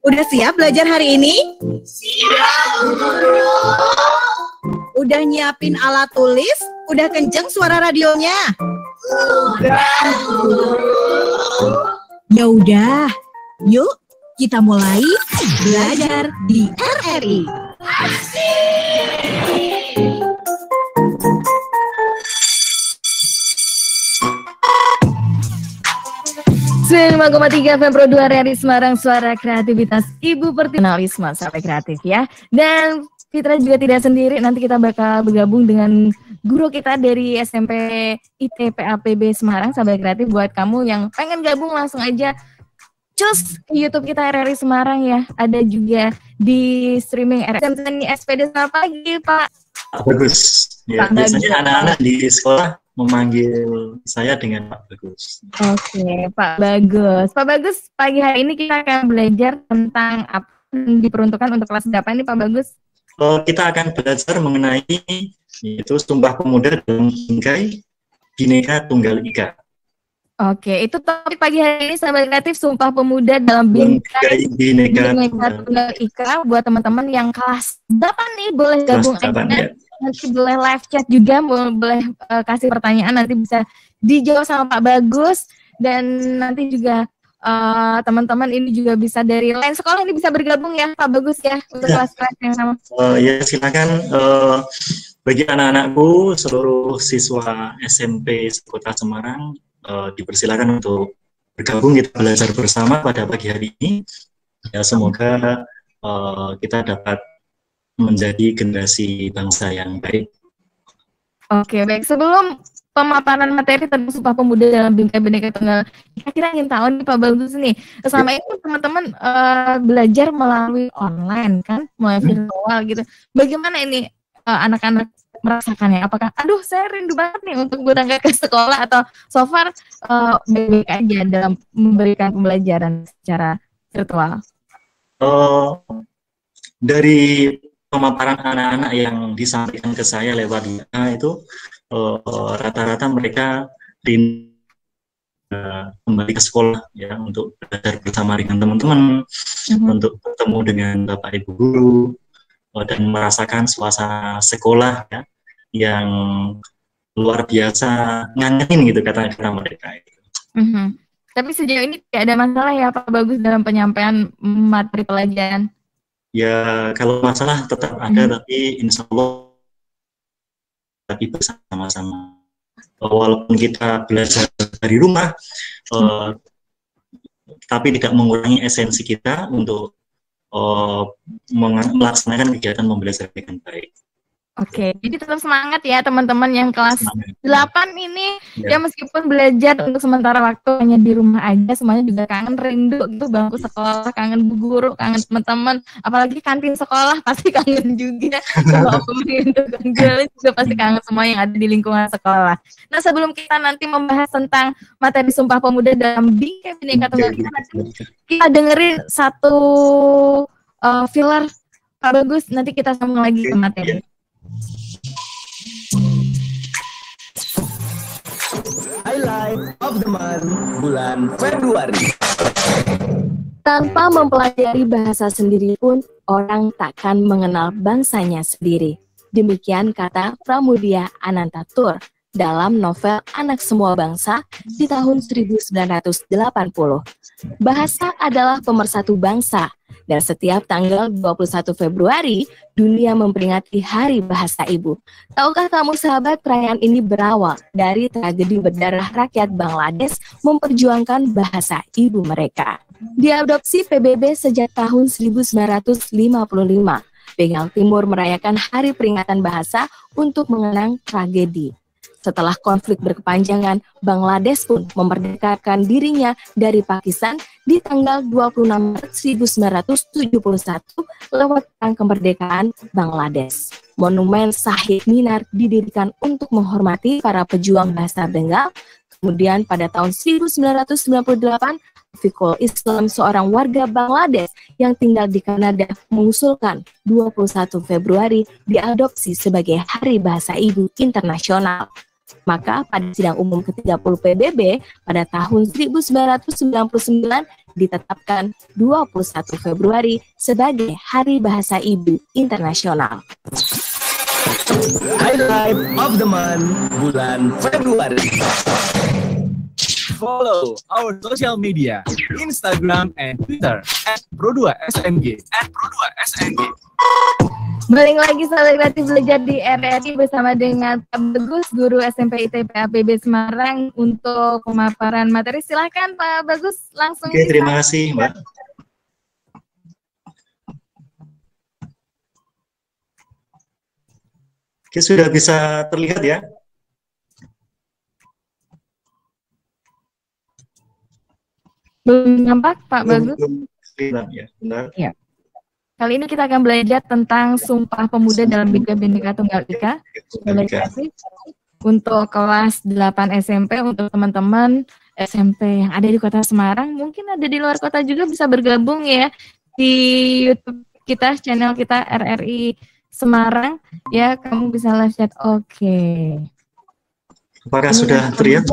Udah siap belajar hari ini? Siap, Guru. Udah nyiapin alat tulis? Udah kenceng suara radionya? Udah, Guru. Ya udah, yuk kita mulai belajar di RRI. Asik. 95,3 FM Pro 2 RRI Semarang, suara kreativitas Ibu Pertinalisme sampai kreatif ya. Dan Fitra juga tidak sendiri, nanti kita bakal bergabung dengan guru kita dari SMP ITPAPB Semarang, sampai kreatif. Buat kamu yang pengen gabung langsung aja cus ke YouTube kita RRI Semarang ya. Ada juga di streaming RRI SPD. Selamat pagi Pak. Bagus. Ya, Pak biasanya Bagus. anak-anak di sekolah memanggil saya dengan Pak Bagus. Oke, Pak Bagus. Pak Bagus, pagi hari ini kita akan belajar tentang apa yang diperuntukkan untuk kelas berapa ini Pak Bagus? Kita akan belajar mengenai yaitu Sumpah Pemuda dalam Bingkai Bhinneka Tunggal Ika. Oke, itu topik pagi hari ini sahabat kreatif, Sumpah Pemuda dalam Bingkai Bhinneka Tunggal Ika. Buat teman-teman yang kelas 8 nih boleh gabung Kelas 8, aja. ya. Nanti boleh live chat juga, boleh kasih pertanyaan, nanti bisa dijawab sama Pak Bagus. Dan nanti juga teman-teman ini juga bisa dari lain sekolah ini bisa bergabung ya Pak Bagus ya, untuk Ya. kelas-kelas yang sama. Ya, silakan bagi anak-anakku, seluruh siswa SMP Kota Semarang, dipersilakan untuk bergabung, kita belajar bersama pada pagi hari ini. Ya, semoga kita dapat menjadi generasi bangsa yang baik. Oke, baik. Sebelum pemaparan materi tentang Sumpah Pemuda dalam Bingkai Bhinneka Tunggal Ika, kita ingin tahu nih Pak Bagus nih, selama ini teman-teman belajar melalui online kan, melalui virtual gitu. Bagaimana ini anak-anak merasakannya? Apakah, aduh saya rindu banget nih untuk berangkat ke sekolah, atau so far baik-baik aja dalam memberikan pembelajaran secara virtual? Dari pemaparan anak-anak yang disampaikan ke saya lewat WA itu rata-rata mereka rindu kembali ke sekolah ya, untuk belajar bersama dengan teman-teman, untuk bertemu dengan Bapak Ibu guru, dan merasakan suasana sekolah ya, yang luar biasa ngangenin gitu kata-kata mereka. Tapi sejauh ini tidak ada masalah ya Pak Bagus dalam penyampaian materi pelajaran? Ya, kalau masalah tetap ada, tapi insya Allah tapi bersama-sama. Walaupun kita belajar dari rumah, tapi tidak mengurangi esensi kita untuk melaksanakan kegiatan membelajar dengan baik. Oke, jadi tetap semangat ya teman-teman yang kelas 8 ini ya, meskipun belajar untuk sementara waktu hanya di rumah aja, semuanya juga kangen, rindu gitu bangku sekolah, kangen bu guru, kangen teman-teman, apalagi kantin sekolah pasti kangen juga. Juga pasti kangen semua yang ada di lingkungan sekolah. Nah, sebelum kita nanti membahas tentang materi Sumpah Pemuda dalam Bingkai Bhinneka Tunggal Ika, kita dengerin satu filler Pak Bagus, nanti kita sambung lagi ke materi. Highlight of the month bulan Februari. Tanpa mempelajari bahasa sendiri pun, orang takkan mengenal bangsanya sendiri. Demikian kata Pramudia Anantatur dalam novel Anak Semua Bangsa di tahun 1980. Bahasa adalah pemersatu bangsa, dan setiap tanggal 21 Februari, dunia memperingati Hari Bahasa Ibu. Tahukah kamu sahabat, perayaan ini berawal dari tragedi berdarah rakyat Bangladesh memperjuangkan bahasa ibu mereka. Diadopsi PBB sejak tahun 1955, Bengal Timur merayakan Hari Peringatan Bahasa untuk mengenang tragedi. Setelah konflik berkepanjangan, Bangladesh pun memerdekakan dirinya dari Pakistan di tanggal 26 Maret 1971 lewat Perang Kemerdekaan Bangladesh. Monumen Shahid Minar didirikan untuk menghormati para pejuang bahasa Bengal. Kemudian pada tahun 1998, Fikul Islam, seorang warga Bangladesh yang tinggal di Kanada, mengusulkan 21 Februari diadopsi sebagai Hari Bahasa Ibu Internasional. Maka pada sidang umum ke-30 PBB pada tahun 1999 ditetapkan 21 Februari sebagai Hari Bahasa Ibu Internasional. Highlight of the month bulan Februari. Follow our social media, Instagram and Twitter @pro2smg. Balik lagi sahabat kreatif belajar di RRI bersama dengan Pak Bagus, Guru SMP ITB APB Semarang untuk pemaparan materi. Silahkan Pak Bagus langsung. Oke, terima kasih Mbak. Oke, sudah bisa terlihat ya? Belum nampak Pak Bagus? Belum terlihat ya, benar. Ya. Kali ini kita akan belajar tentang Sumpah Pemuda dalam Bhinneka Tunggal Ika. Untuk kelas 8 SMP, untuk teman-teman SMP yang ada di Kota Semarang, mungkin ada di luar kota juga bisa bergabung ya di YouTube kita, channel kita RRI Semarang. Ya, kamu bisa live chat. Oke. Apakah sudah terlihat?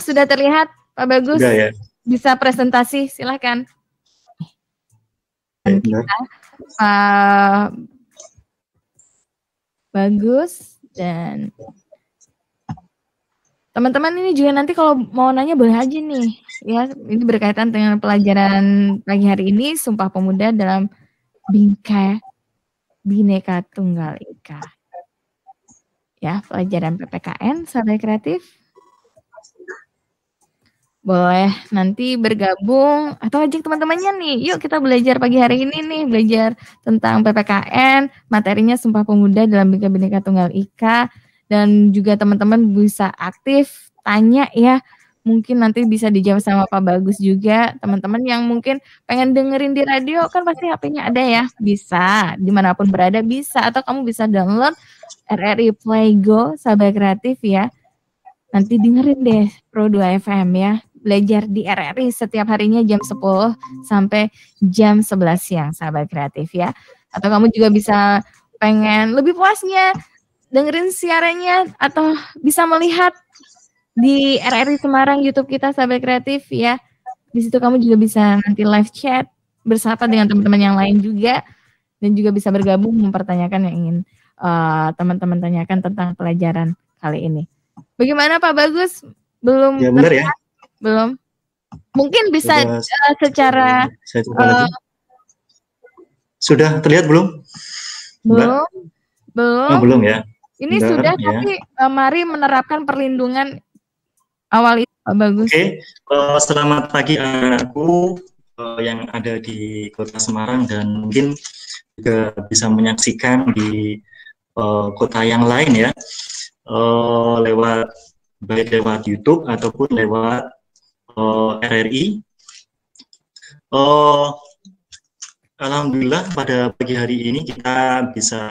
Sudah terlihat Pak Bagus. Sudah ya. Bisa presentasi, silakan. Benar. Pak Bagus dan teman-teman ini juga nanti kalau mau nanya boleh aja nih ya, ini berkaitan dengan pelajaran pagi hari ini Sumpah Pemuda dalam Bhinneka Tunggal Ika ya, pelajaran PPKN sahabat kreatif. Boleh nanti bergabung atau ajak teman-temannya nih. Yuk kita belajar pagi hari ini nih, belajar tentang PPKN, materinya Sumpah Pemuda dalam Bhinneka Tunggal Ika, dan juga teman-teman bisa aktif tanya ya. Mungkin nanti bisa dijawab sama Pak Bagus juga. Teman-teman yang mungkin pengen dengerin di radio kan pasti HP-nya ada ya. Bisa, dimanapun berada bisa. Atau kamu bisa download RRI Play Go sahabat kreatif ya. Nanti dengerin deh Pro2 FM ya. Belajar di RRI setiap harinya jam 10 sampai jam 11 siang sahabat kreatif ya. Atau kamu juga bisa pengen lebih puasnya dengerin siarannya atau bisa melihat di RRI Semarang YouTube kita sahabat kreatif ya. Di situ kamu juga bisa nanti live chat bersapa dengan teman-teman yang lain juga, dan juga bisa bergabung mempertanyakan yang ingin teman-teman tanyakan tentang pelajaran kali ini. Bagaimana Pak Bagus? Belum? Ya benar ya. Belum. Mungkin bisa secara saya coba lagi. Sudah terlihat belum? Belum. Belum. Oh, belum ya. Ini Bentar, sudah ya. tapi mari menerapkan perlindungan awal itu Pak Bagus. Oke, selamat pagi anakku yang ada di Kota Semarang dan mungkin juga bisa menyaksikan di kota yang lain ya, baik lewat YouTube ataupun lewat RRI. Alhamdulillah pada pagi hari ini kita bisa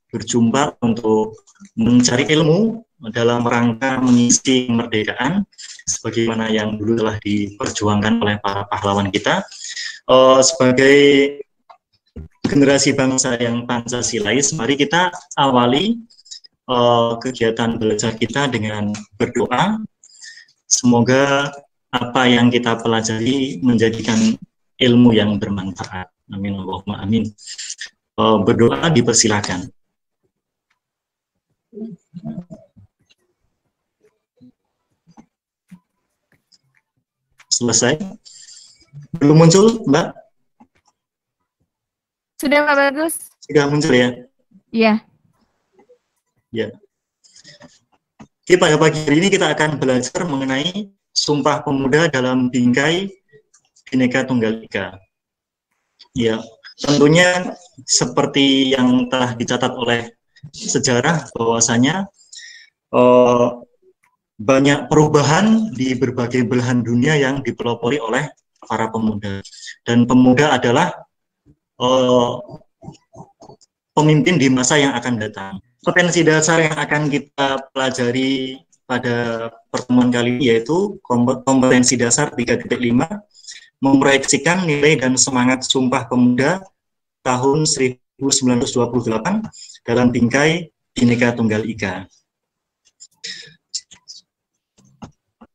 berjumpa untuk mencari ilmu dalam rangka mengisi kemerdekaan sebagaimana yang dulu telah diperjuangkan oleh para pahlawan kita. Sebagai generasi bangsa yang Pancasilais, mari kita awali kegiatan belajar kita dengan berdoa. Semoga apa yang kita pelajari menjadikan ilmu yang bermanfaat. Amin Allahumma amin. Berdoa dipersilakan. Selesai? Belum muncul, Mbak? Sudah Pak Bagus? Sudah muncul ya? Iya. Ya. Oke, pada pagi hari ini kita akan belajar mengenai Sumpah Pemuda dalam Bhinneka Tunggal Ika. Ya, tentunya seperti yang telah dicatat oleh sejarah bahwasanya banyak perubahan di berbagai belahan dunia yang dipelopori oleh para pemuda. Dan pemuda adalah pemimpin di masa yang akan datang. Potensi dasar yang akan kita pelajari pada pertemuan kali ini yaitu kompetensi dasar 3.5, memproyeksikan nilai dan semangat Sumpah Pemuda tahun 1928 dalam bingkai Bhinneka Tunggal Ika.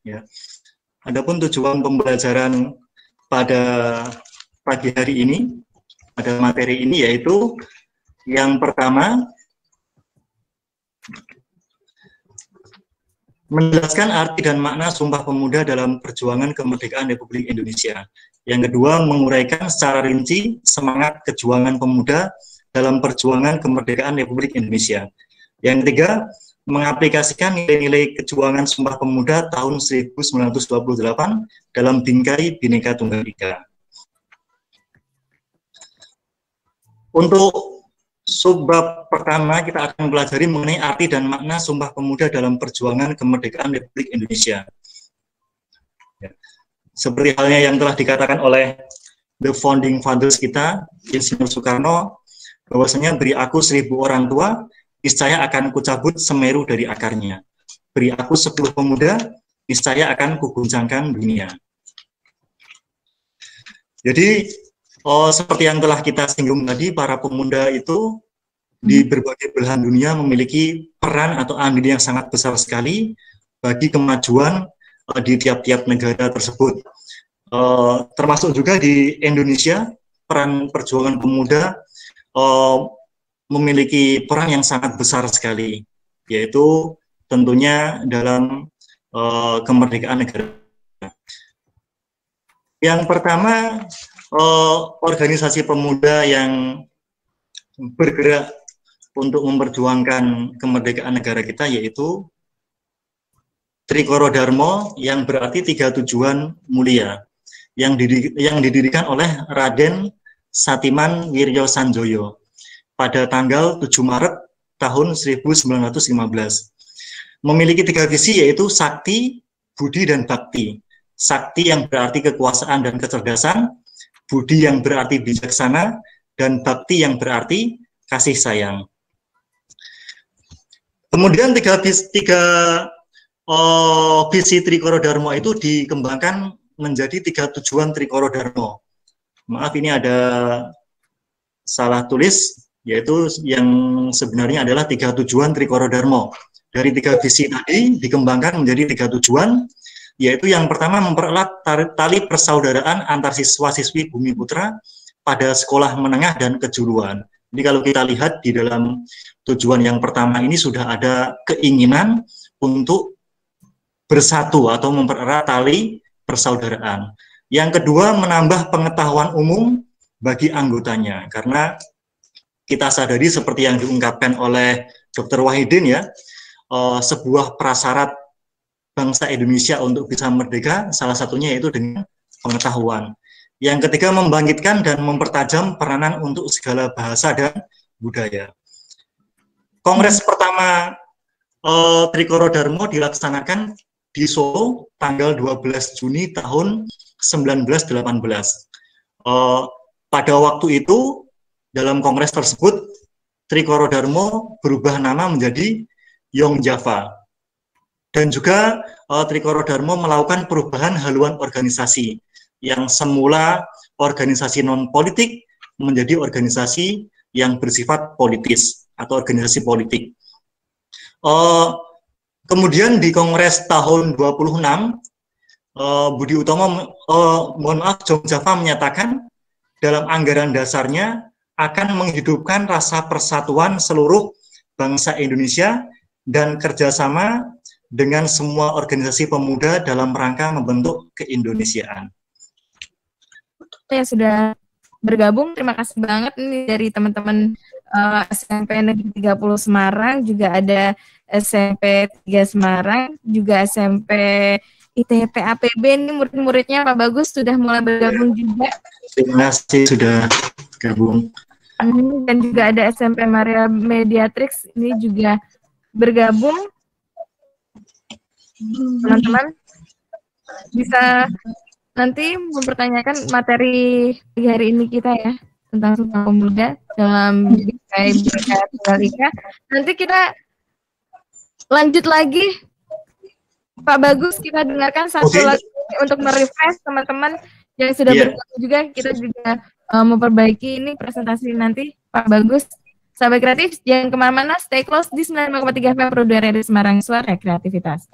Ya. Adapun tujuan pembelajaran pada pagi hari ini, pada materi ini, yaitu yang pertama, menjelaskan arti dan makna Sumpah Pemuda dalam perjuangan kemerdekaan Republik Indonesia. Yang kedua, menguraikan secara rinci semangat kejuangan pemuda dalam perjuangan kemerdekaan Republik Indonesia. Yang ketiga, mengaplikasikan nilai-nilai kejuangan Sumpah Pemuda tahun 1928 dalam bingkai Bhinneka Tunggal Ika. Untuk subbab pertama, kita akan pelajari mengenai arti dan makna Sumpah Pemuda dalam perjuangan kemerdekaan Republik Indonesia. Seperti halnya yang telah dikatakan oleh the founding fathers kita, Insinyur Soekarno, bahwasanya beri aku 1000 orang tua, niscaya akan kucabut Semeru dari akarnya. Beri aku 10 pemuda, niscaya akan kuguncangkan dunia. Jadi, seperti yang telah kita singgung tadi, para pemuda itu di berbagai belahan dunia memiliki peran atau andil yang sangat besar sekali bagi kemajuan di tiap-tiap negara tersebut. Termasuk juga di Indonesia, peran perjuangan pemuda memiliki peran yang sangat besar sekali, yaitu tentunya dalam kemerdekaan negara. Yang pertama, organisasi pemuda yang bergerak untuk memperjuangkan kemerdekaan negara kita, yaitu Trikoro Darmo, yang berarti 3 tujuan mulia, yang didirikan oleh Raden Satiman Wiryo Sanjoyo pada tanggal 7 Maret tahun 1915. Memiliki 3 visi, yaitu Sakti, Budi, dan Bakti. Sakti yang berarti kekuasaan dan kecerdasan, Budi yang berarti bijaksana, dan Bakti yang berarti kasih sayang. Kemudian tiga visi Trikoro Darmo itu dikembangkan menjadi 3 tujuan Trikoro Darmo. Maaf, ini ada salah tulis, yaitu yang sebenarnya adalah 3 tujuan Trikoro Darmo. Dari 3 visi tadi dikembangkan menjadi 3 tujuan, yaitu yang pertama, mempererat tali persaudaraan antar siswa-siswi Bumi Putra pada sekolah menengah dan kejuruan. Jadi kalau kita lihat di dalam tujuan yang pertama ini sudah ada keinginan untuk bersatu atau mempererat tali persaudaraan. Yang kedua, menambah pengetahuan umum bagi anggotanya, karena kita sadari seperti yang diungkapkan oleh Dr. Wahidin ya, sebuah prasyarat bangsa Indonesia untuk bisa merdeka salah satunya yaitu dengan pengetahuan. Yang ketiga, membangkitkan dan mempertajam peranan untuk segala bahasa dan budaya. Kongres pertama Trikoro Darmo dilaksanakan di Solo tanggal 12 Juni tahun 1918. Pada waktu itu, dalam kongres tersebut, Trikoro Darmo berubah nama menjadi Young Java. Dan juga Trikoro Darmo melakukan perubahan haluan organisasi yang semula organisasi non-politik menjadi organisasi yang bersifat politis atau organisasi politik. Kemudian di Kongres tahun 26, Budi Utomo, Young Java menyatakan dalam anggaran dasarnya akan menghidupkan rasa persatuan seluruh bangsa Indonesia dan kerjasama dengan semua organisasi pemuda dalam rangka membentuk keindonesiaan. Yang sudah bergabung, terima kasih banget nih dari teman-teman SMP Negeri 30 Semarang, juga ada SMP 3 Semarang, juga SMP ITP APB, ini murid-muridnya Pak Bagus sudah mulai bergabung juga. Terima kasih sudah gabung. Dan juga ada SMP Maria Mediatrix, ini juga bergabung. Teman-teman bisa nanti mempertanyakan materi hari ini kita ya, tentang Sumpah Pemuda dalam Bhinneka Tunggal Ika. Nanti kita lanjut lagi, Pak Bagus, kita dengarkan satu lagu untuk merefresh teman-teman yang sudah bergabung juga. Kita juga memperbaiki ini presentasi nanti, Pak Bagus. Sahabat kreatif, jangan kemana-mana, stay close di 95,3 FM Pro 2 Radio Semarang, Suara Kreativitas.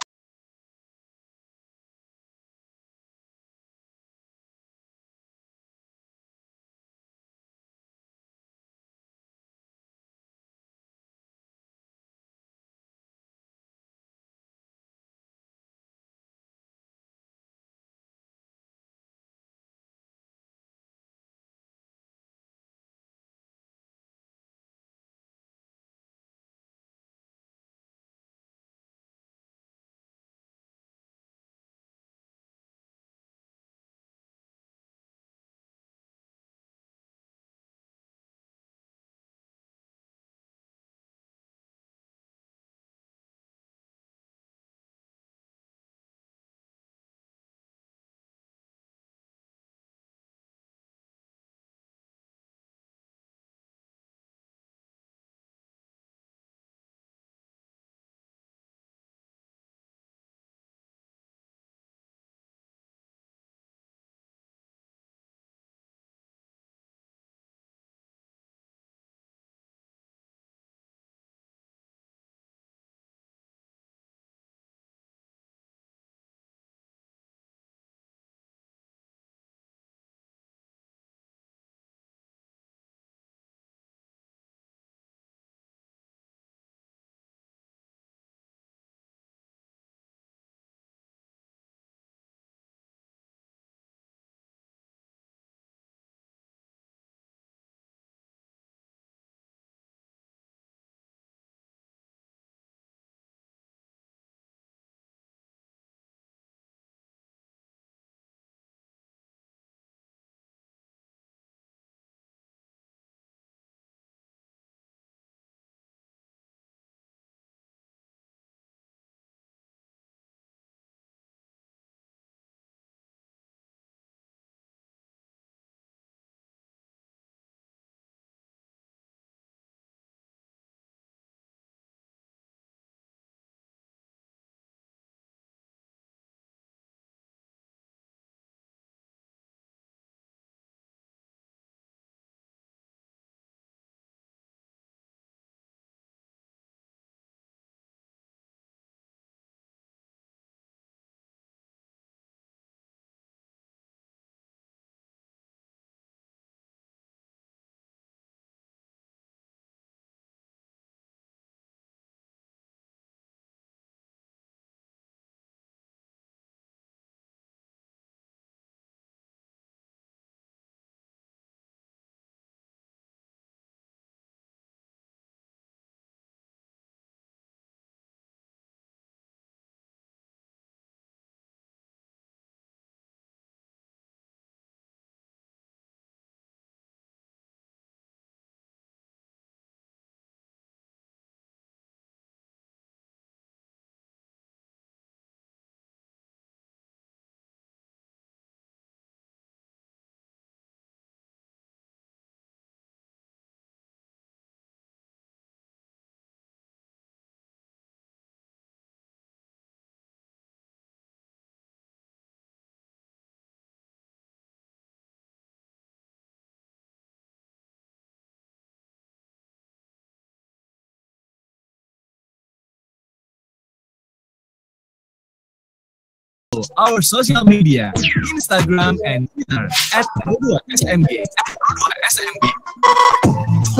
Follow our social media, Instagram and Twitter @pro2smg.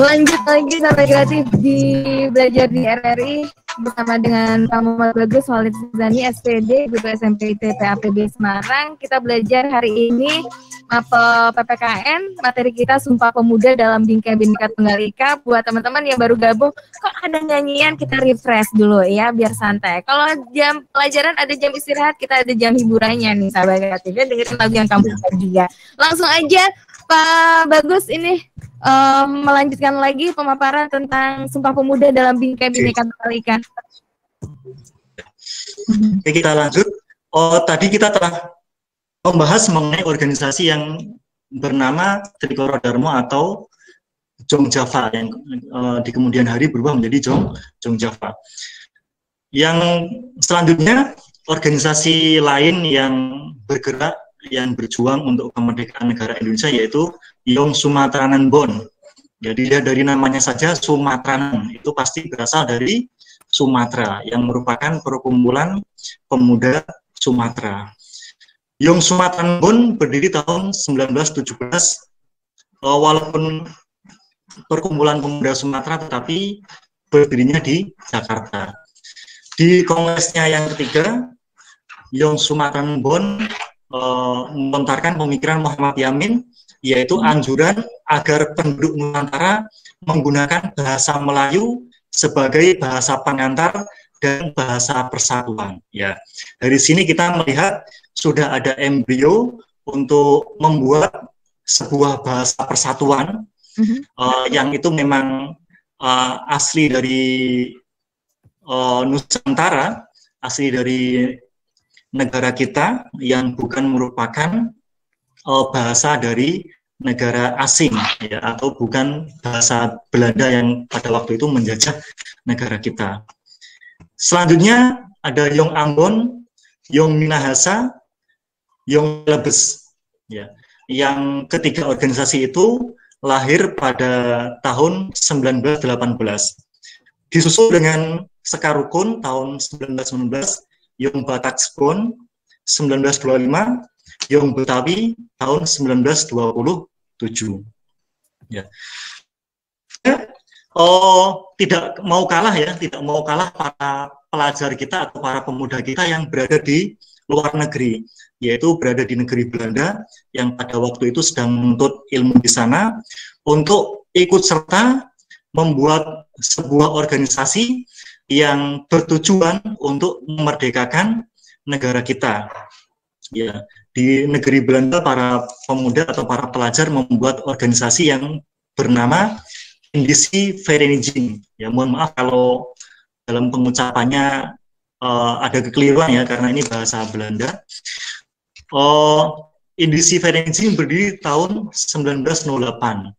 Lanjut lagi sampai kreatif di Belajar di RRI bersama dengan Pak Muhammad Bagus Walid Zani SPD Guru SMP ITP APB Semarang. Kita belajar hari ini mapel PPKN, materi kita Sumpah Pemuda dalam Bingkai Bhinneka Tunggal Ika. Buat teman-teman yang baru gabung, kok ada nyanyian, kita refresh dulu ya biar santai. Kalau jam pelajaran ada jam istirahat, kita ada jam hiburannya nih sahabat kreatif ya, dengerin lagu yang kamu suka juga. Langsung aja Pak Bagus ini melanjutkan lagi pemaparan tentang Sumpah Pemuda dalam Bingkai Bhinneka Tunggal Ika. Oke, kita lanjut. Tadi kita telah membahas mengenai organisasi yang bernama Trikoro Dharma atau Jong Java yang di kemudian hari berubah menjadi Jong Java. Yang selanjutnya organisasi lain yang bergerak yang berjuang untuk kemerdekaan negara Indonesia yaitu Yong Sumatranan Bon. Jadi dari namanya saja Sumatranan itu pasti berasal dari Sumatera yang merupakan perkumpulan pemuda Sumatera. Yong Sumatranan Bon berdiri tahun 1917 walaupun perkumpulan pemuda Sumatera tetapi berdirinya di Jakarta. Di kongresnya yang ketiga, Yong Sumatranan Bon melontarkan pemikiran Muhammad Yamin, yaitu anjuran agar penduduk Nusantara menggunakan bahasa Melayu sebagai bahasa pengantar dan bahasa persatuan. Ya, dari sini kita melihat sudah ada embrio untuk membuat sebuah bahasa persatuan yang itu memang asli dari Nusantara, asli dari negara kita yang bukan merupakan bahasa dari negara asing ya, atau bukan bahasa Belanda yang pada waktu itu menjajah negara kita. Selanjutnya ada Yong Ambon, Yong Minahasa, Yong Lebes ya. Yang ketiga organisasi itu lahir pada tahun 1918. Disusul dengan Sekarukun tahun 1919, Yong Bataksbon 1925, Yong Betawi tahun 1927. Ya. Tidak mau kalah ya, tidak mau kalah para pelajar kita atau para pemuda kita yang berada di luar negeri, yaitu berada di negeri Belanda yang pada waktu itu sedang menuntut ilmu di sana untuk ikut serta membuat sebuah organisasi yang bertujuan untuk memerdekakan negara kita. Ya, di negeri Belanda para pemuda atau para pelajar membuat organisasi yang bernama Indische Vereniging. Ya, mohon maaf kalau dalam pengucapannya ada kekeliruan ya karena ini bahasa Belanda. Indische Vereniging berdiri tahun 1908.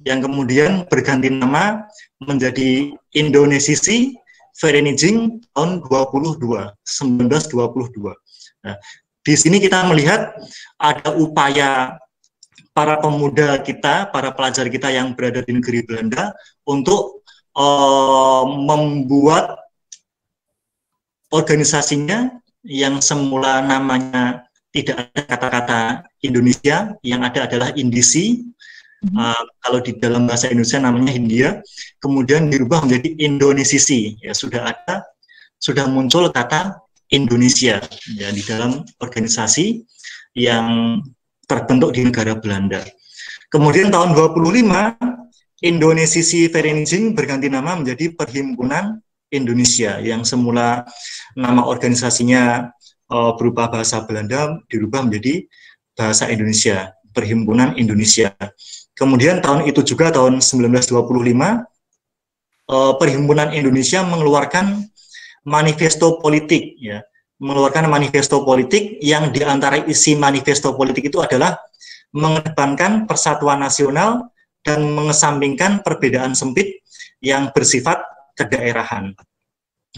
Yang kemudian berganti nama menjadi Indonesische Vereniging tahun 1922. Nah, di sini kita melihat ada upaya para pemuda kita, para pelajar kita yang berada di negeri Belanda untuk membuat organisasinya yang semula namanya tidak ada kata-kata Indonesia, yang ada adalah Indisi. Kalau di dalam bahasa Indonesia namanya Hindia, kemudian dirubah menjadi Indonesisi. Ya, sudah muncul kata Indonesia ya di dalam organisasi yang terbentuk di negara Belanda. Kemudian tahun 25 Indonesische Vereniging berganti nama menjadi Perhimpunan Indonesia yang semula nama organisasinya berupa bahasa Belanda dirubah menjadi bahasa Indonesia, Perhimpunan Indonesia. Kemudian tahun itu juga tahun 1925 Perhimpunan Indonesia mengeluarkan manifesto politik ya, mengeluarkan manifesto politik yang diantara isi manifesto politik itu adalah mengedepankan persatuan nasional dan mengesampingkan perbedaan sempit yang bersifat kedaerahan.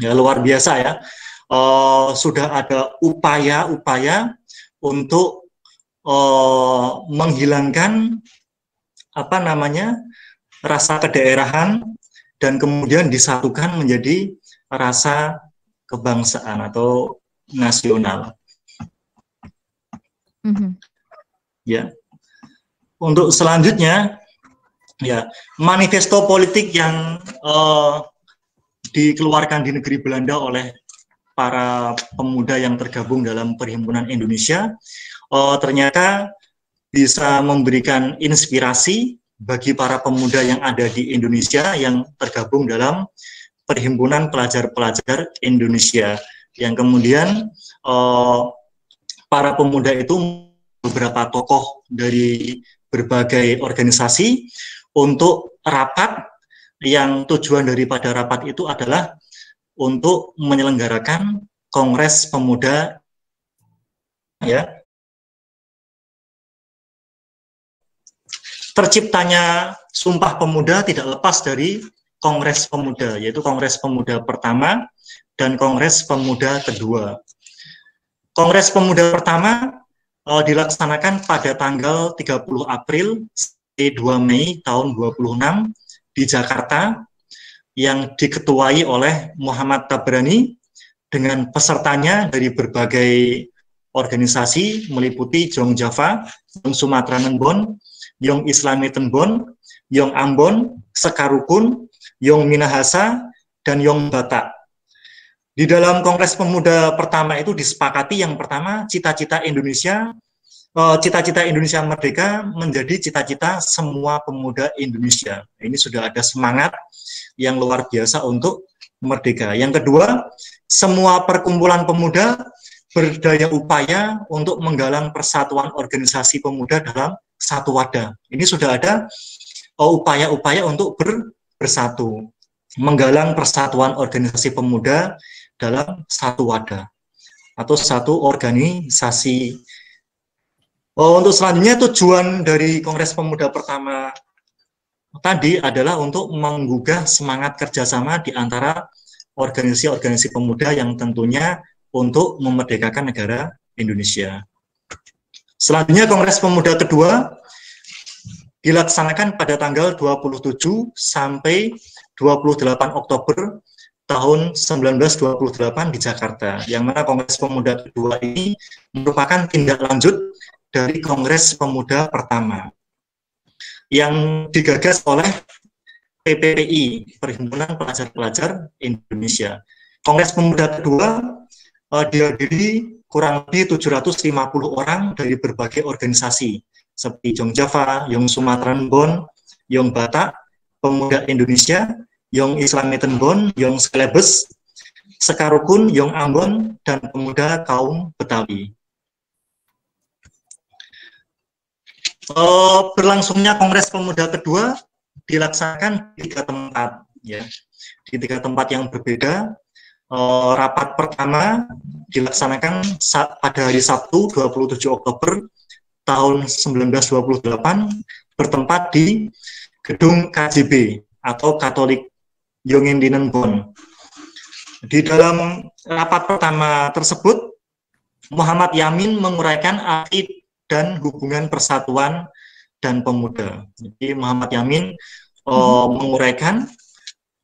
Ya, luar biasa ya. Sudah ada upaya-upaya untuk menghilangkan rasa kedaerahan dan kemudian disatukan menjadi rasa kebangsaan atau nasional. Ya. Untuk selanjutnya, ya, manifesto politik yang dikeluarkan di negeri Belanda oleh para pemuda yang tergabung dalam Perhimpunan Indonesia ternyata bisa memberikan inspirasi bagi para pemuda yang ada di Indonesia yang tergabung dalam Perhimpunan Pelajar-Pelajar Indonesia, yang kemudian para pemuda itu beberapa tokoh dari berbagai organisasi untuk rapat, yang tujuan daripada rapat itu adalah untuk menyelenggarakan Kongres Pemuda, ya. Terciptanya Sumpah Pemuda tidak lepas dari Kongres Pemuda, yaitu Kongres Pemuda pertama dan Kongres Pemuda kedua. Kongres Pemuda pertama dilaksanakan pada tanggal 30 April 2 Mei tahun 26 di Jakarta, yang diketuai oleh Muhammad Tabrani dengan pesertanya dari berbagai organisasi meliputi Jong Java, Jong Sumatranen Bon, Jong Islamiten Bon, Jong Ambon, Sekarukun, Jong Minahasa, dan Jong Batak. Di dalam Kongres Pemuda pertama itu disepakati yang pertama, cita-cita Indonesia merdeka menjadi cita-cita semua pemuda Indonesia. Ini sudah ada semangat yang luar biasa untuk merdeka. Yang kedua, semua perkumpulan pemuda berdaya upaya untuk menggalang persatuan organisasi pemuda dalam satu wadah. Ini sudah ada upaya-upaya untuk bersatu, menggalang persatuan organisasi pemuda dalam satu wadah atau satu organisasi. Untuk selanjutnya, tujuan dari Kongres Pemuda pertama tadi adalah untuk menggugah semangat kerjasama di antara organisasi-organisasi pemuda yang tentunya untuk memerdekakan negara Indonesia. Selanjutnya, Kongres Pemuda kedua dilaksanakan pada tanggal 27 sampai 28 Oktober tahun 1928 di Jakarta, yang mana Kongres Pemuda kedua ini merupakan tindak lanjut dari Kongres Pemuda pertama yang digagas oleh PPPI, Perhimpunan Pelajar-Pelajar Indonesia. Kongres Pemuda kedua dihadiri kurang lebih 750 orang dari berbagai organisasi seperti Jong Java, Jong Sumatran Bon, Jong Batak, Pemuda Indonesia, Jong Islamiten Bon, Jong Skelebes, Sekarukun, Jong Ambon, dan Pemuda Kaum Betawi. Berlangsungnya Kongres Pemuda kedua dilaksanakan di 3 tempat, ya, di 3 tempat yang berbeda. Rapat pertama dilaksanakan pada hari Sabtu 27 Oktober tahun 1928 bertempat di Gedung KJB atau Katolik Yongindinen Bon. Di dalam rapat pertama tersebut, Muhammad Yamin menguraikan arti dan hubungan persatuan dan pemuda. Jadi Muhammad Yamin menguraikan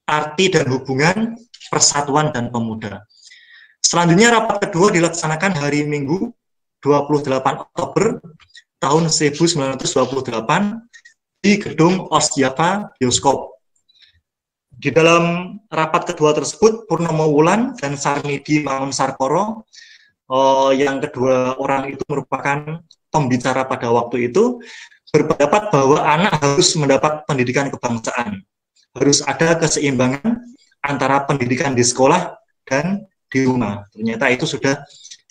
arti dan hubungan persatuan dan pemuda. Selanjutnya rapat kedua dilaksanakan hari Minggu 28 Oktober tahun 1928 di Gedung Osjava Bioskop. Di dalam rapat kedua tersebut, Purnomo Wulan dan Sarmidi Mangunsarkoro, yang kedua orang itu merupakan pembicara pada waktu itu, berpendapat bahwa anak harus mendapat pendidikan kebangsaan. Harus ada keseimbangan antara pendidikan di sekolah dan di rumah. Ternyata itu sudah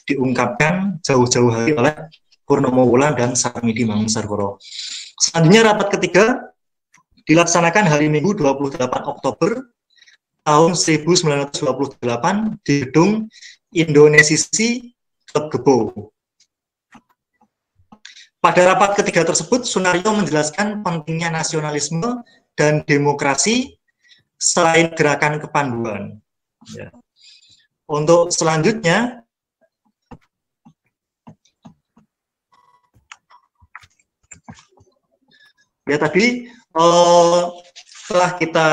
diungkapkan jauh-jauh hari oleh Purnomo Wulan dan Sarmidi Mangunsarkoro. Selanjutnya rapat ketiga dilaksanakan hari Minggu 28 Oktober tahun 1928 di Gedung Indonesisi Klub Gebo. Pada rapat ketiga tersebut, Sunaryo menjelaskan pentingnya nasionalisme dan demokrasi selain gerakan kepanduan. Ya. Untuk selanjutnya, ya tadi setelah kita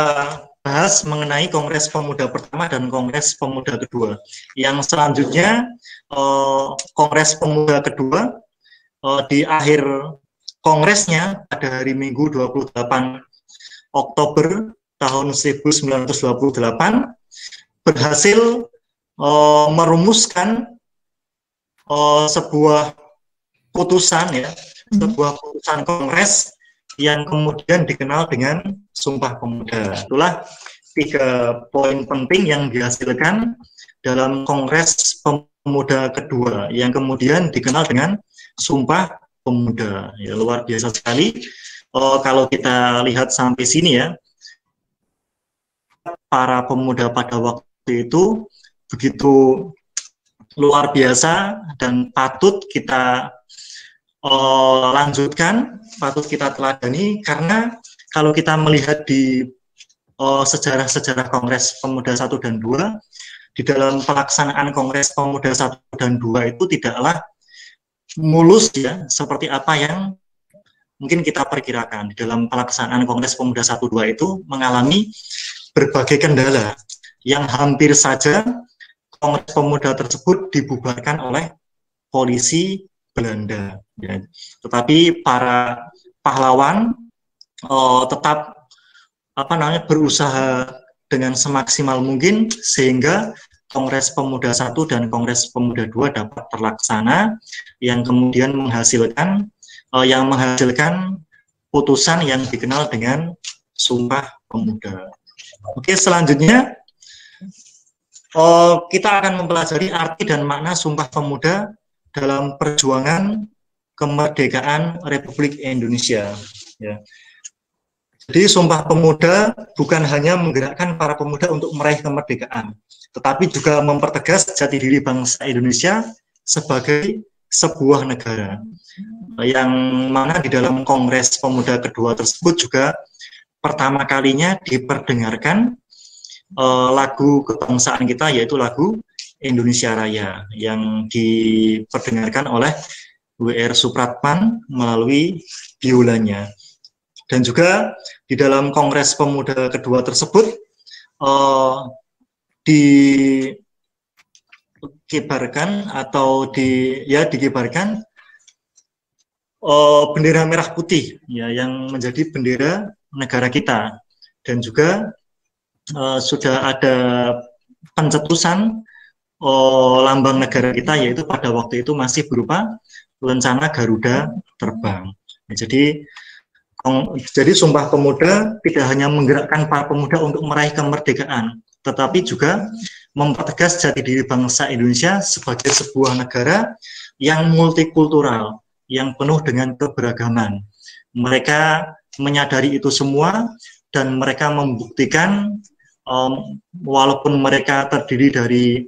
bahas mengenai Kongres Pemuda pertama dan Kongres Pemuda kedua. Yang selanjutnya, Kongres Pemuda kedua di akhir kongresnya pada hari Minggu 28 Oktober tahun 1928 berhasil merumuskan sebuah putusan ya, sebuah putusan kongres yang kemudian dikenal dengan Sumpah Pemuda. Itulah 3 poin penting yang dihasilkan dalam Kongres Pemuda kedua yang kemudian dikenal dengan Sumpah Pemuda. Ya, luar biasa sekali. Kalau kita lihat sampai sini ya, para pemuda pada waktu itu begitu luar biasa dan patut kita lanjutkan, patut kita teladani, karena kalau kita melihat di sejarah-sejarah Kongres Pemuda 1 dan 2, di dalam pelaksanaan Kongres Pemuda 1 dan 2 itu tidaklah mulus ya, seperti apa yang mungkin kita perkirakan. Di dalam pelaksanaan Kongres Pemuda 1 2 itu mengalami berbagai kendala yang hampir saja Kongres Pemuda tersebut dibubarkan oleh polisi Belanda. Ya. Tetapi para pahlawan tetap berusaha dengan semaksimal mungkin sehingga Kongres Pemuda 1 dan Kongres Pemuda 2 dapat terlaksana yang kemudian menghasilkan putusan yang dikenal dengan Sumpah Pemuda. Oke, selanjutnya kita akan mempelajari arti dan makna Sumpah Pemuda dalam perjuangan kemerdekaan Republik Indonesia. Ya. Jadi Sumpah Pemuda bukan hanya menggerakkan para pemuda untuk meraih kemerdekaan, tetapi juga mempertegas jati diri bangsa Indonesia sebagai sebuah negara. Yang mana di dalam Kongres Pemuda kedua tersebut juga pertama kalinya diperdengarkan lagu kebangsaan kita, yaitu lagu Indonesia Raya, yang diperdengarkan oleh W.R. Supratman melalui biolanya. Dan juga di dalam Kongres Pemuda kedua tersebut dikibarkan bendera merah putih ya, yang menjadi bendera negara kita. Dan juga sudah ada pencetusan lambang negara kita, yaitu pada waktu itu masih berupa lencana Garuda terbang. Ya, jadi Sumpah Pemuda tidak hanya menggerakkan para pemuda untuk meraih kemerdekaan, tetapi juga mempertegas jati diri bangsa Indonesia sebagai sebuah negara yang multikultural, yang penuh dengan keberagaman. Mereka menyadari itu semua dan mereka membuktikan walaupun mereka terdiri dari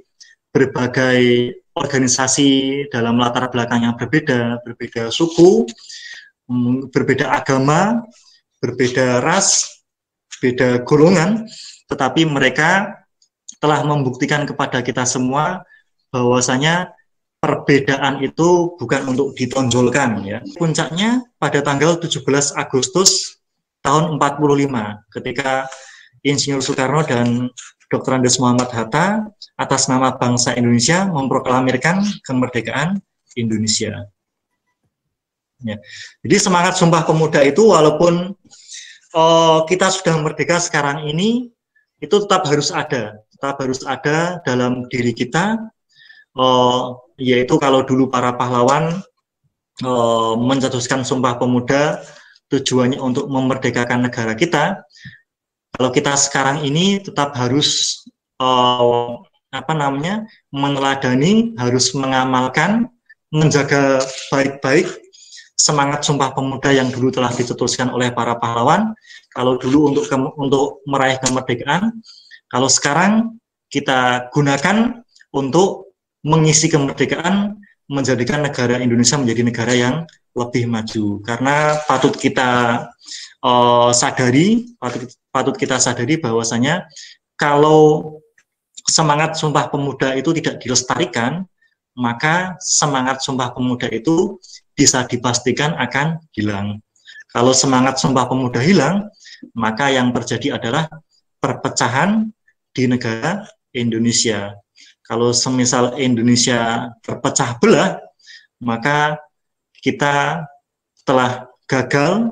berbagai organisasi dalam latar belakang yang berbeda suku, berbeda agama, berbeda ras, beda golongan, tetapi mereka telah membuktikan kepada kita semua bahwasanya perbedaan itu bukan untuk ditonjolkan ya. Puncaknya pada tanggal 17 Agustus tahun 45 ketika Insinyur Soekarno dan Dr. Andes Muhammad Hatta atas nama bangsa Indonesia memproklamirkan kemerdekaan Indonesia. Ya. Jadi semangat Sumpah Pemuda itu walaupun kita sudah merdeka sekarang ini, itu tetap harus ada dalam diri kita, yaitu kalau dulu para pahlawan mencetuskan Sumpah Pemuda tujuannya untuk memerdekakan negara kita, kalau kita sekarang ini tetap harus meneladani, harus mengamalkan, menjaga baik-baik semangat Sumpah Pemuda yang dulu telah dicetuskan oleh para pahlawan. Kalau dulu untuk meraih kemerdekaan, kalau sekarang kita gunakan untuk mengisi kemerdekaan, menjadikan negara Indonesia menjadi negara yang lebih maju. Karena patut kita sadari bahwasanya kalau semangat Sumpah Pemuda itu tidak dilestarikan, maka semangat Sumpah Pemuda itu bisa dipastikan akan hilang. Kalau semangat Sumpah Pemuda hilang, maka yang terjadi adalah perpecahan di negara Indonesia. Kalau semisal Indonesia terpecah belah, maka kita telah gagal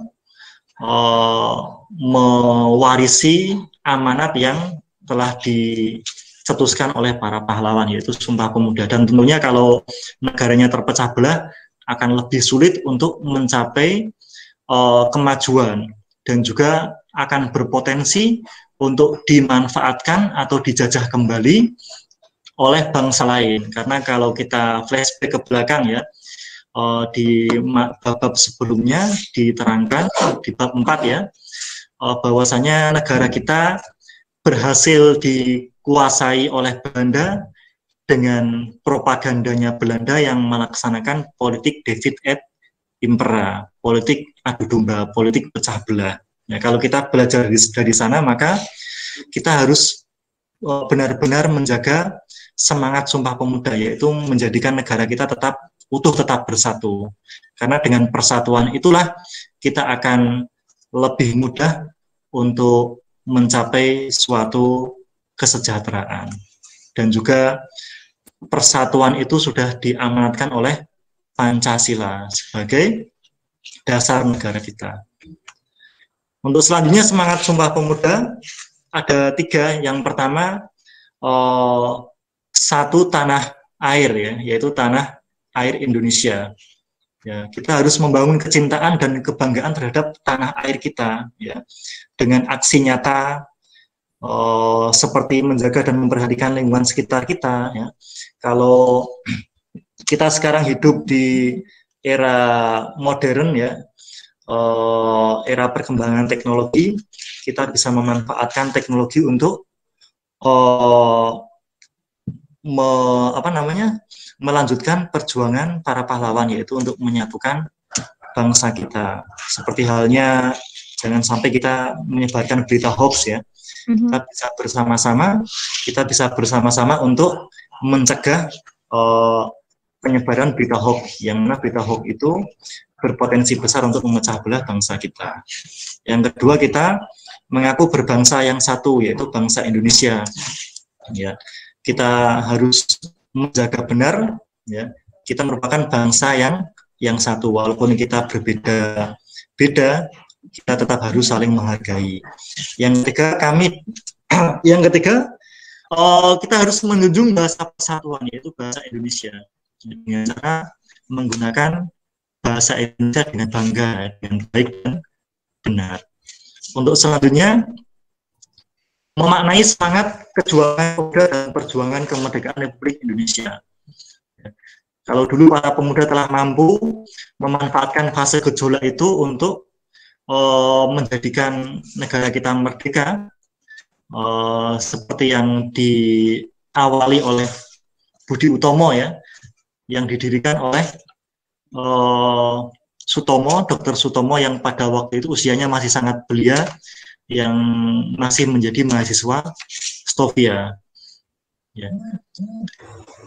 mewarisi amanat yang telah dicetuskan oleh para pahlawan, yaitu Sumpah Pemuda. Dan tentunya kalau negaranya terpecah belah akan lebih sulit untuk mencapai kemajuan, dan juga akan berpotensi untuk dimanfaatkan atau dijajah kembali oleh bangsa lain. Karena kalau kita flashback ke belakang ya, di bab sebelumnya diterangkan di bab 4 ya, bahwasanya negara kita berhasil dikuasai oleh Belanda dengan propagandanya Belanda yang melaksanakan politik Divide et Impera, politik adu domba, politik pecah belah. Ya, kalau kita belajar dari sana, maka kita harus benar-benar menjaga semangat Sumpah Pemuda, yaitu menjadikan negara kita tetap utuh, tetap bersatu. Karena dengan persatuan itulah kita akan lebih mudah untuk mencapai suatu kesejahteraan. Dan juga persatuan itu sudah diamanatkan oleh Pancasila sebagai dasar negara kita. Untuk selanjutnya semangat Sumpah Pemuda ada 3. Yang pertama, satu tanah air ya, yaitu tanah air Indonesia. Ya, kita harus membangun kecintaan dan kebanggaan terhadap tanah air kita ya, dengan aksi nyata seperti menjaga dan memperhatikan lingkungan sekitar kita ya. Kalau kita sekarang hidup di era modern ya, era perkembangan teknologi, kita bisa memanfaatkan teknologi untuk melanjutkan perjuangan para pahlawan, yaitu untuk menyatukan bangsa kita. Seperti halnya jangan sampai kita menyebarkan berita hoax ya. Kita bisa bersama-sama untuk mencegah penyebaran berita hoax, yang mana berita hoax itu berpotensi besar untuk memecah belah bangsa kita. Yang kedua, kita mengaku berbangsa yang satu, yaitu bangsa Indonesia. Ya, kita harus menjaga benar, ya, kita merupakan bangsa yang satu, walaupun kita berbeda-beda, kita tetap harus saling menghargai. Yang ketiga, kita harus menjunjung bahasa persatuan, yaitu bahasa Indonesia, dengan cara menggunakan bahasa Indonesia dengan bangga, dengan baik dan benar. Untuk selanjutnya, memaknai semangat perjuangan pemuda dan perjuangan kemerdekaan Republik Indonesia. Kalau dulu para pemuda telah mampu memanfaatkan fase gejolak itu untuk menjadikan negara kita merdeka, seperti yang diawali oleh Budi Utomo ya, yang didirikan oleh Sutomo, Dr. Sutomo, yang pada waktu itu usianya masih sangat belia, yang masih menjadi mahasiswa Stovia. Ya.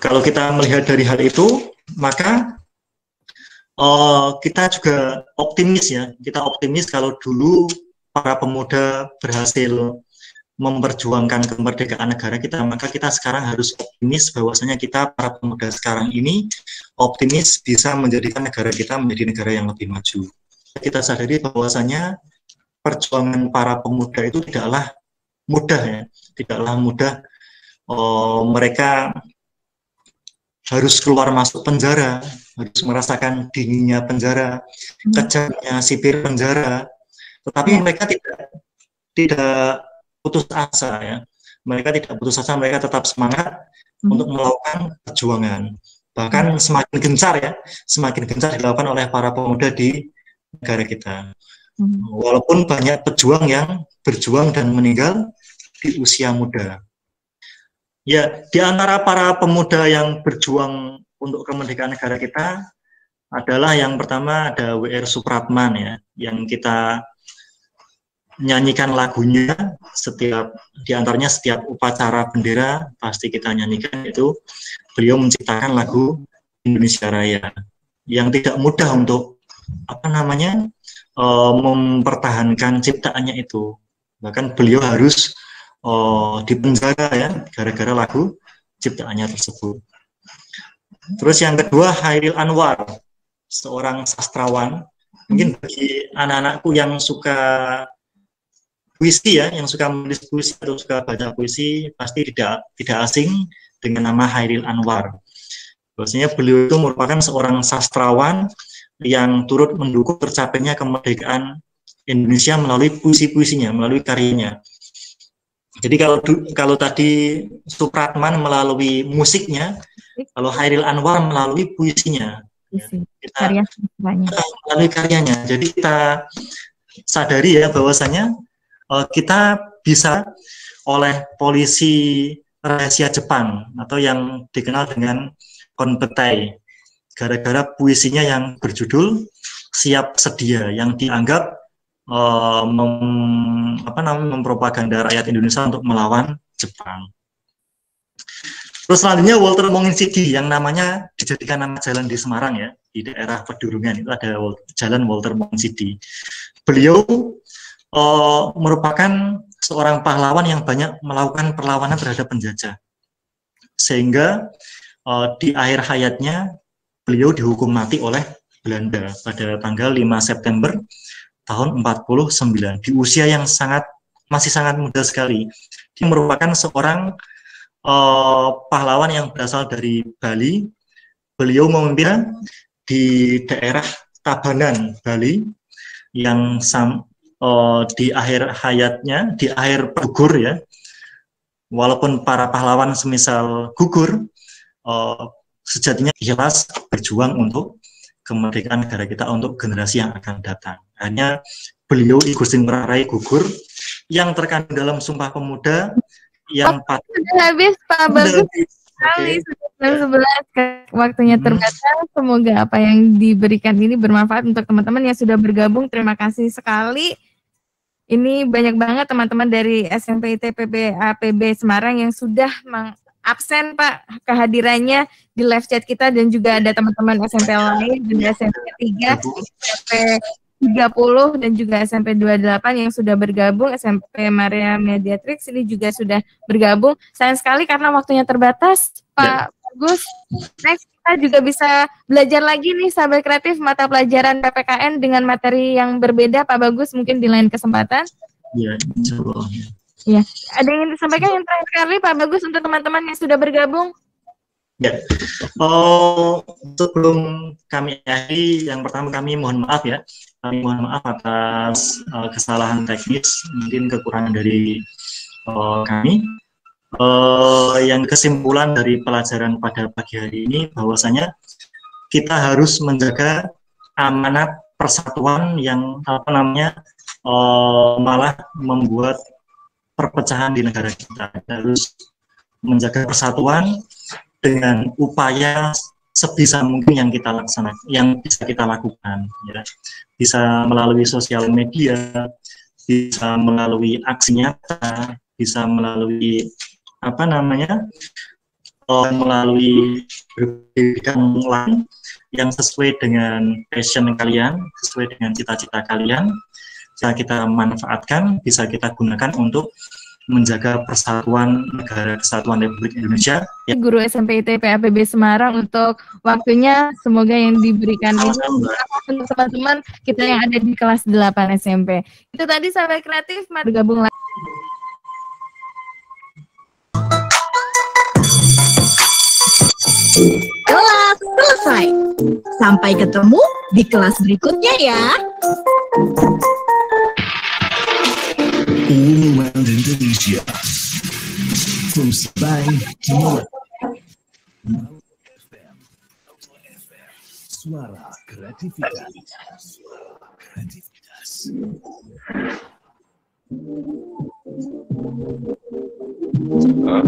Kalau kita melihat dari hal itu, maka kita juga optimis ya. Kita optimis kalau dulu para pemuda berhasil memperjuangkan kemerdekaan negara kita, maka kita sekarang harus optimis bahwasanya kita para pemuda sekarang ini optimis bisa menjadikan negara kita menjadi negara yang lebih maju. Kita sadari bahwasanya perjuangan para pemuda itu tidaklah mudah ya, tidaklah mudah. Mereka harus keluar masuk penjara, harus merasakan dinginnya penjara, kejamnya sipir penjara, tetapi mereka tidak putus asa ya. Mereka tidak putus asa, mereka tetap semangat untuk melakukan perjuangan. Bahkan semakin gencar dilakukan oleh para pemuda di negara kita. Walaupun banyak pejuang yang berjuang dan meninggal di usia muda. Ya, di antara para pemuda yang berjuang untuk kemerdekaan negara kita adalah yang pertama ada W.R. Supratman ya, yang kita nyanyikan lagunya di antaranya setiap upacara bendera pasti kita nyanyikan, itu beliau menciptakan lagu Indonesia Raya yang tidak mudah untuk mempertahankan ciptaannya itu. Bahkan beliau harus dipenjara ya gara-gara lagu ciptaannya tersebut. Terus yang kedua Hairil Anwar. seorang sastrawan. Mungkin bagi anak-anakku yang suka puisi ya, yang suka menulis puisi atau suka baca puisi, pasti tidak asing dengan nama Chairil Anwar. Bahwasanya beliau itu merupakan seorang sastrawan yang turut mendukung tercapainya kemerdekaan Indonesia melalui puisi-puisinya, melalui karyanya. Jadi kalau tadi Supratman melalui musiknya, kalau Chairil Anwar melalui puisinya. Kita melalui karyanya. Jadi kita sadari ya bahwasanya kita bisa oleh polisi rahasia Jepang atau yang dikenal dengan Konpetai, gara-gara puisinya yang berjudul Siap Sedia, yang dianggap mempropaganda rakyat Indonesia untuk melawan Jepang. Terus selanjutnya Walter Monginsidi yang namanya dijadikan nama jalan di Semarang ya, di daerah Pedurungan itu ada jalan Walter Monginsidi. Beliau merupakan seorang pahlawan yang banyak melakukan perlawanan terhadap penjajah. Sehingga di akhir hayatnya beliau dihukum mati oleh Belanda pada tanggal 5 September tahun 49 di usia yang masih sangat muda sekali. Dia merupakan seorang pahlawan yang berasal dari Bali. Beliau memimpin di daerah Tabanan, Bali, yang di akhir hayatnya, di akhir gugur ya, walaupun para pahlawan semisal gugur, sejatinya ikhlas berjuang untuk kemerdekaan negara kita, untuk generasi yang akan datang. Hanya beliau Igusti Ngurah Rai gugur yang terkandung dalam Sumpah Pemuda yang sudah habis Pak Bagus sekali, sudah 11, waktunya terbatas. Semoga apa yang diberikan ini bermanfaat untuk teman-teman yang sudah bergabung. Terima kasih sekali. Ini banyak banget teman-teman dari SMP ITPB APB Semarang yang sudah absen Pak kehadirannya di live chat kita, dan juga ada teman-teman SMP lain, juga SMP 3, SMP 30 dan juga SMP 28 yang sudah bergabung. SMP Maria Mediatrix ini juga sudah bergabung. Sayang sekali karena waktunya terbatas, Pak Bagus. Next kita juga bisa belajar lagi nih sahabat kreatif mata pelajaran PPKN dengan materi yang berbeda Pak Bagus, mungkin di lain kesempatan. Iya, insyaallah. Ya, ada yang ingin disampaikan yang terakhir kali Pak Bagus untuk teman-teman yang sudah bergabung? Ya, sebelum kami akhiri, yang pertama kami mohon maaf ya, kami mohon maaf atas kesalahan teknis, mungkin kekurangan dari kami. Yang kesimpulan dari pelajaran pada pagi hari ini bahwasanya kita harus menjaga amanat persatuan yang malah membuat perpecahan di negara kita. Kita harus menjaga persatuan dengan upaya sebisa mungkin yang kita laksanakan, yang bisa kita lakukan, ya. Bisa melalui sosial media, bisa melalui aksi nyata, bisa melalui melalui pendidikan lain yang sesuai dengan passion kalian, sesuai dengan cita-cita kalian, bisa kita manfaatkan, bisa kita gunakan untuk menjaga persatuan negara kesatuan Republik Indonesia. Guru SMP ITP APB Semarang untuk waktunya, semoga yang diberikan ini untuk teman-teman kita yang ada di kelas 8 SMP. Itu tadi sahabat kreatif, mari gabung lagi. Kelas selesai. Sampai ketemu di kelas berikutnya ya. Pengumuman Indonesia from Sabang to Merauke. Suara kreativitas. Huh?